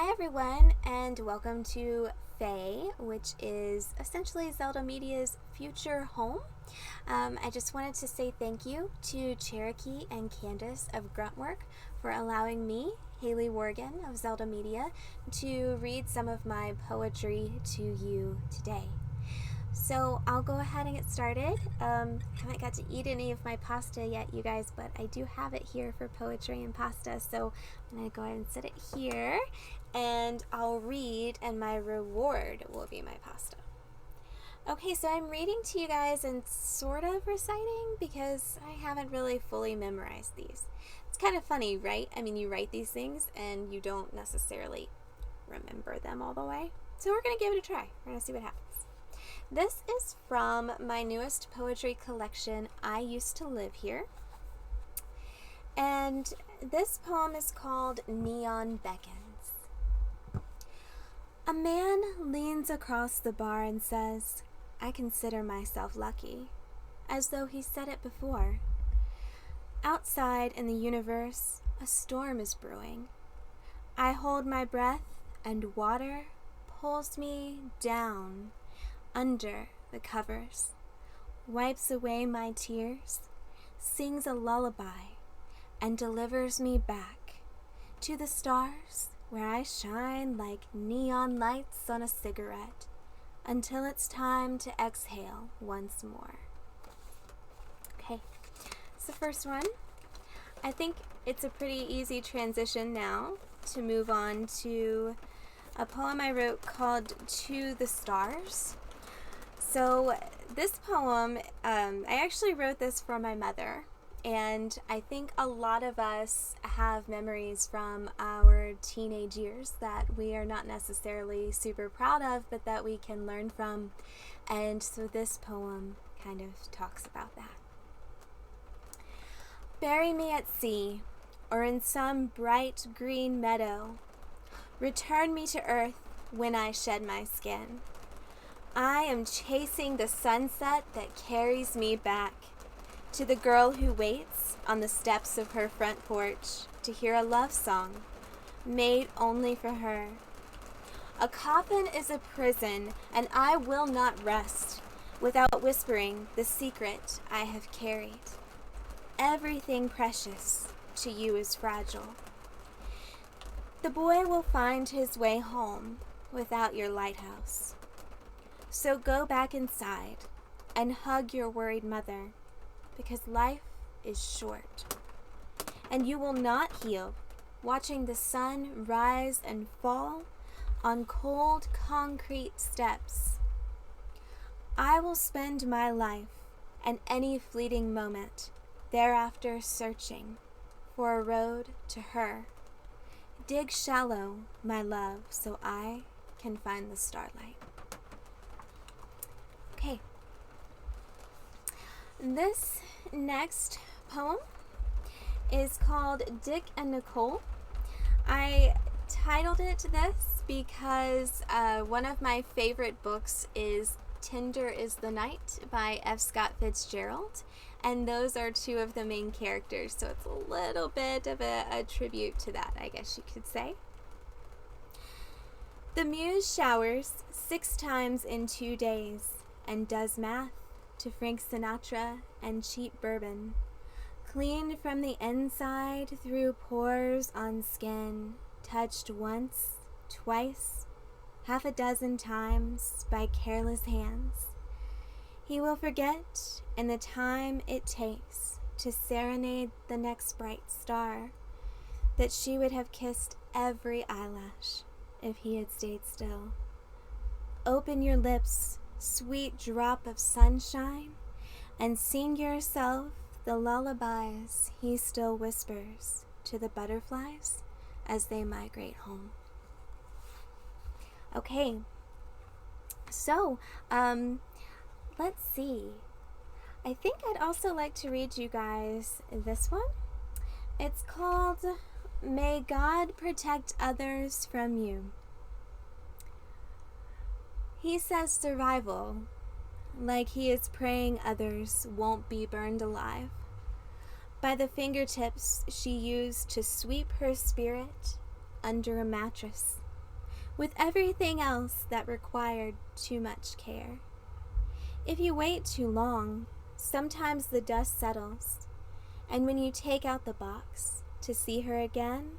Hi everyone, and welcome to Faye, which is essentially Zelda Media's future home. I just wanted to say thank you to Cherokee and Candace of GRNTWORK for allowing me, Haley Worgan of Zelda Media, to read some of my poetry to you today. So I'll go ahead and get started. Haven't got to eat any of my pasta yet, you guys, but I do have it here for poetry and pasta, so I'm going to go ahead and set it here, and I'll read, and my reward will be my pasta. Okay, so I'm reading to you guys and sort of reciting because I haven't really fully memorized these. It's kind of funny, right? I mean, you write these things and you don't necessarily remember them all the way. So we're going to give it a try. We're going to see what happens. This is from my newest poetry collection, I Used to Live Here. And this poem is called Neon Beckons. A man leans across the bar and says, I consider myself lucky, as though he said it before. Outside in the universe, a storm is brewing. I hold my breath, and water pulls me down under the covers, wipes away my tears, sings a lullaby, and delivers me back to the stars where I shine like neon lights on a cigarette until it's time to exhale once more. Okay, it's the first one. I think it's a pretty easy transition now to move on to a poem I wrote called To the Stars. So this poem, I actually wrote this for my mother, and I think a lot of us have memories from our teenage years that we are not necessarily super proud of, but that we can learn from, and so this poem kind of talks about that. Bury me at sea, or in some bright green meadow. Return me to earth when I shed my skin. I am chasing the sunset that carries me back to the girl who waits on the steps of her front porch to hear a love song made only for her. A coffin is a prison, and I will not rest without whispering the secret I have carried. Everything precious to you is fragile. The boy will find his way home without your lighthouse. So go back inside and hug your worried mother, because life is short, and you will not heal watching the sun rise and fall on cold concrete steps. I will spend my life and any fleeting moment thereafter searching for a road to her. Dig shallow, my love, so I can find the starlight. Okay, this next poem is called Dick and Nicole. I titled it this because one of my favorite books is Tender is the Night by F. Scott Fitzgerald, and those are two of the main characters, so it's a little bit of a tribute to that, I guess you could say. The muse showers 6 times in 2 days and does math to Frank Sinatra and cheap bourbon, cleaned from the inside through pores on skin, touched once, twice, half a dozen times by careless hands. He will forget in the time it takes to serenade the next bright star that she would have kissed every eyelash if he had stayed still. Open your lips, sweet drop of sunshine, and sing yourself the lullabies he still whispers to the butterflies as they migrate home. Okay, so let's see. I think I'd also like to read you guys this one. It's called May God Protect Others from You. He says survival, like he is praying others won't be burned alive by the fingertips she used to sweep her spirit under a mattress with everything else that required too much care. If you wait too long, sometimes the dust settles, and when you take out the box to see her again,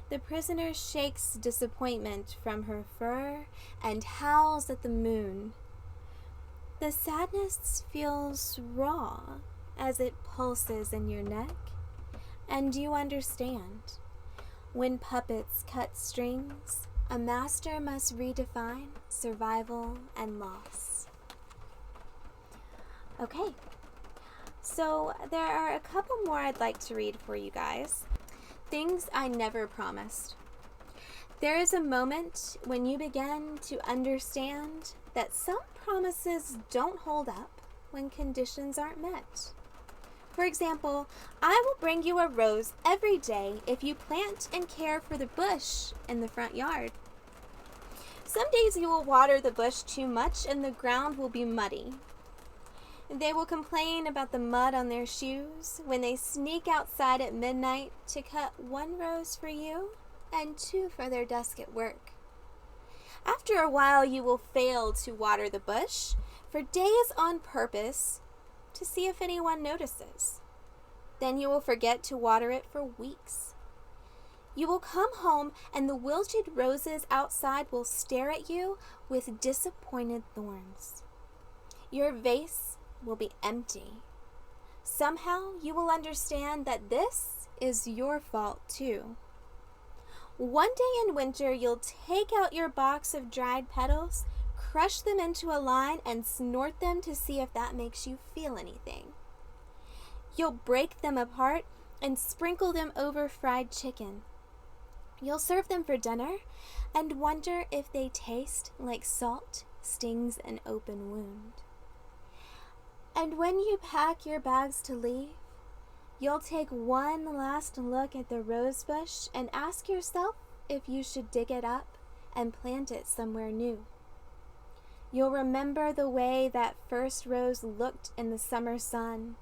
the prisoner shakes disappointment from her fur and howls at the moon. The sadness feels raw as it pulses in your neck, and you understand. When puppets cut strings, a master must redefine survival and loss. Okay, so there are a couple more I'd like to read for you guys. Things I Never Promised. There is a moment when you begin to understand that some promises don't hold up when conditions aren't met. For example, I will bring you a rose every day if you plant and care for the bush in the front yard. Some days you will water the bush too much and the ground will be muddy. They will complain about the mud on their shoes when they sneak outside at midnight to cut 1 rose for you and 2 for their desk at work. After a while, you will fail to water the bush for days on purpose to see if anyone notices. Then you will forget to water it for weeks. You will come home and the wilted roses outside will stare at you with disappointed thorns. Your vase will be empty. Somehow you will understand that this is your fault too. One day in winter, you'll take out your box of dried petals, crush them into a line, and snort them to see if that makes you feel anything. You'll break them apart and sprinkle them over fried chicken. You'll serve them for dinner and wonder if they taste like salt stings an open wound. And when you pack your bags to leave, you'll take one last look at the rose bush and ask yourself if you should dig it up and plant it somewhere new. You'll remember the way that first rose looked in the summer sun,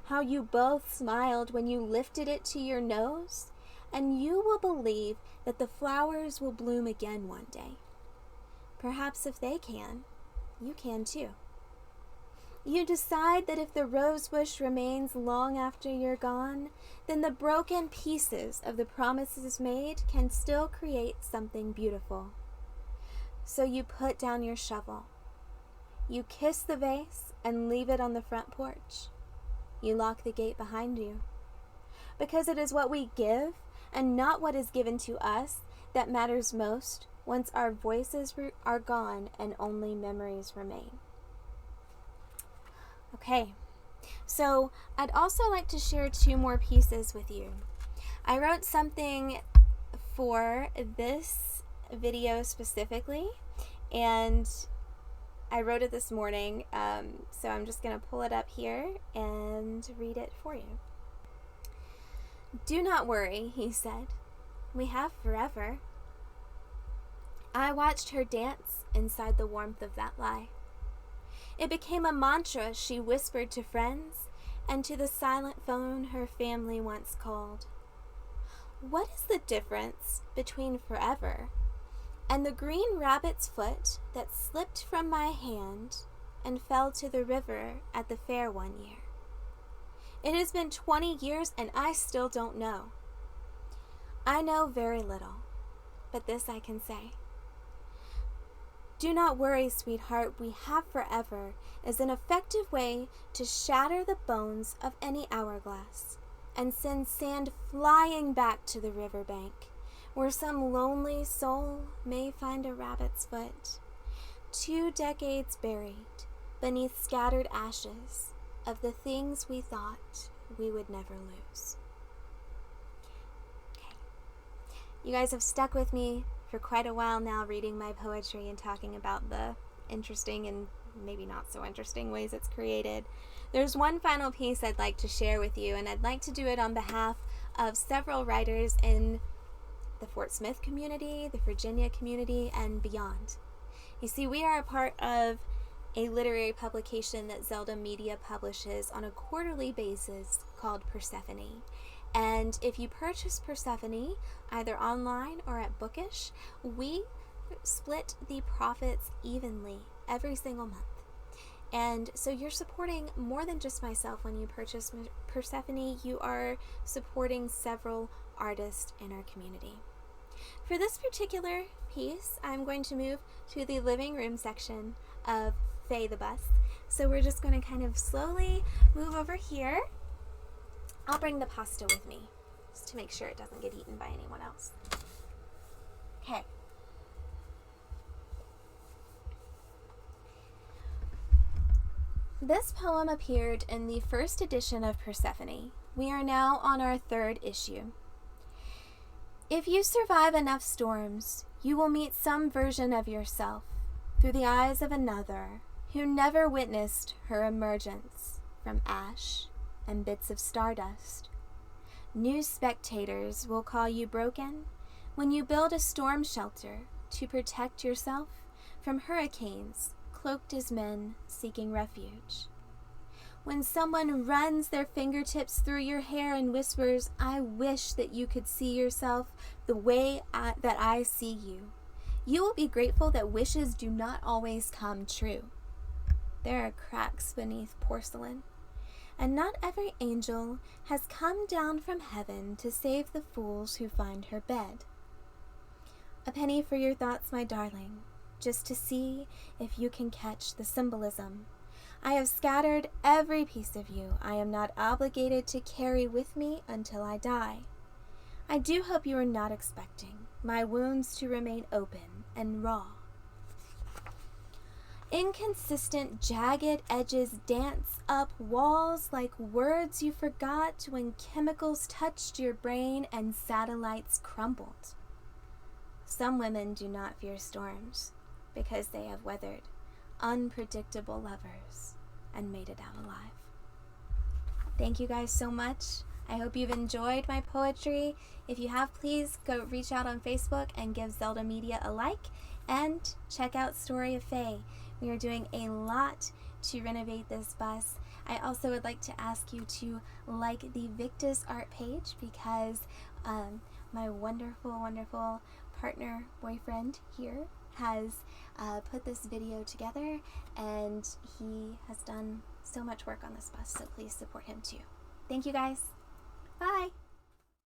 how you both smiled when you lifted it to your nose, and you will believe that the flowers will bloom again one day. Perhaps if they can, you can too. You decide that if the rosebush remains long after you're gone, then the broken pieces of the promises made can still create something beautiful. So you put down your shovel. You kiss the vase and leave it on the front porch. You lock the gate behind you. Because it is what we give and not what is given to us that matters most once our voices are gone and only memories remain. Okay, so I'd also like to share 2 more pieces with you. I wrote something for this video specifically, and I wrote it this morning, so I'm just going to pull it up here and read it for you. "Do not worry," he said. "We have forever." I watched her dance inside the warmth of that lie. It became a mantra she whispered to friends and to the silent phone her family once called. What is the difference between forever and the green rabbit's foot that slipped from my hand and fell to the river at the fair one year? It has been 20 years and I still don't know. I know very little, but this I can say. Do not worry, sweetheart, we have forever is an effective way to shatter the bones of any hourglass and send sand flying back to the riverbank, where some lonely soul may find a rabbit's foot, 2 decades buried beneath scattered ashes of the things we thought we would never lose. Okay. You guys have stuck with me for quite a while now, reading my poetry and talking about the interesting and maybe not so interesting ways it's created. There's one final piece I'd like to share with you, and I'd like to do it on behalf of several writers in the Fort Smith community, the Virginia community, and beyond. You see, we are a part of a literary publication that Zelda Media publishes on a quarterly basis called Persephone. And if you purchase Persephone, either online or at Bookish, we split the profits evenly every single month. And so you're supporting more than just myself when you purchase Persephone. You are supporting several artists in our community. For this particular piece, I'm going to move to the living room section of Faye the Bus. So we're just going to kind of slowly move over here. I'll bring the pasta with me just to make sure it doesn't get eaten by anyone else. Okay. This poem appeared in the first edition of Persephone. We are now on our third issue. If you survive enough storms, you will meet some version of yourself through the eyes of another who never witnessed her emergence from ash and bits of stardust. New spectators will call you broken when you build a storm shelter to protect yourself from hurricanes cloaked as men seeking refuge. When someone runs their fingertips through your hair and whispers, "I wish that you could see yourself the way that I see you," you will be grateful that wishes do not always come true. There are cracks beneath porcelain, and not every angel has come down from heaven to save the fools who find her bed. A penny for your thoughts, my darling, just to see if you can catch the symbolism. I have scattered every piece of you I am not obligated to carry with me until I die. I do hope you are not expecting my wounds to remain open and raw. Inconsistent, jagged edges dance up walls like words you forgot when chemicals touched your brain and satellites crumbled. Some women do not fear storms because they have weathered unpredictable lovers and made it out alive. Thank you guys so much. I hope you've enjoyed my poetry. If you have, please go reach out on Facebook and give Zelda Media a like, and check out Story of Faye. We are doing a lot to renovate this bus. I also would like to ask you to like the Victus Art page because my wonderful, wonderful partner, boyfriend here has put this video together, and he has done so much work on this bus, so please support him too. Thank you guys. Bye.